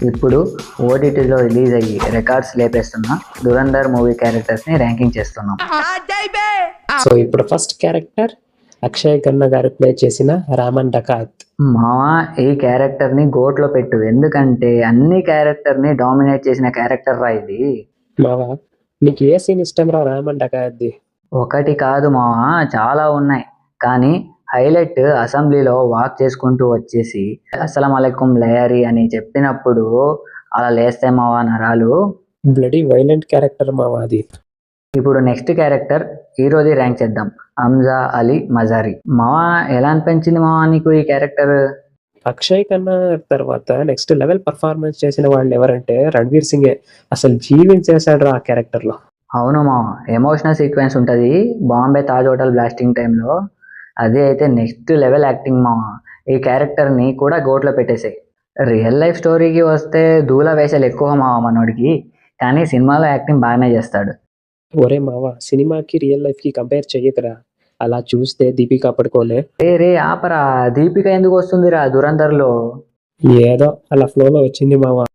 ఇప్పుడు ఓటీటీలో రిలీజ్ అయ్యి రికార్డ్స్ లేపేస్తున్న ధురంధర్ మూవీ క్యారెక్టర్స్ని ర్యాంకింగ్ చేస్తున్నాం. సో ఇప్పుడు ఫస్ట్ క్యారెక్టర్ అక్షయ్ ఖన్నా గారు ప్లే చేసిన రామన్ డకాత్. మావా ఈ క్యారెక్టర్ని గోట్లో పెట్టు, ఎందుకంటే అన్ని క్యారెక్టర్ని డామినేట్ చేసిన క్యారెక్టర్ రా ఇది. మావా నీకు ఏ సీన్ ఇష్టం రా రామన్ డకాత్ది? ఒకటి కాదు మావా, చాలా ఉన్నాయి. కానీ హైలైట్ అసెంబ్లీలో వాక్ చేసుకుంటూ వచ్చేసి అస్సలం అలైకుం లయరీ అని చెప్పినప్పుడు అలా లేస్తాయి మావా నరాలు. బ్లడీ వైలెంట్ క్యారెక్టర్ మావా అది. ఇప్పుడు నెక్స్ట్ క్యారెక్టర్ హీరోది ర్యాంక్ చేద్దాం, హంజా అలీ మజారి. మావా ఎలా అనిపించింది మావా నీకు ఈ క్యారెక్టర్? అక్షయ్ ఖన్నా తర్వాత నెక్స్ట్ లెవెల్ పర్ఫార్మెన్స్ చేసిన వాళ్ళు ఎవరంటే రణ్వీర్ సింగే. అసలు జీవించేశాడు రా ఆ క్యారెక్టర్ లో. అవును మావా, ఎమోషనల్ సీక్వెన్స్ ఉంటుంది బాంబే తాజ్ హోటల్ బ్లాస్టింగ్ టైంలో, అది అయితే నెక్స్ట్ లెవెల్ యాక్టింగ్ మావా. ఈ క్యారెక్టర్ని కూడా గోట్లో పెట్టేసాయి. రియల్ లైఫ్ స్టోరీకి వస్తే దూల వేషాలు ఎక్కువ మావా మనోడికి, కానీ సినిమాలో యాక్టింగ్ బాగానే చేస్తాడు. ఒరే మావా సినిమాకి రియల్ లైఫ్ కి కంపేర్ చెయ్యకరా. అలా చూస్తే దీపికా పడుకోలే. రే ఆపరా, దీపిక ఎందుకు వస్తుందిరా ధురంధర్లో? ఏదో అలా ఫ్లోలో వచ్చింది మావా.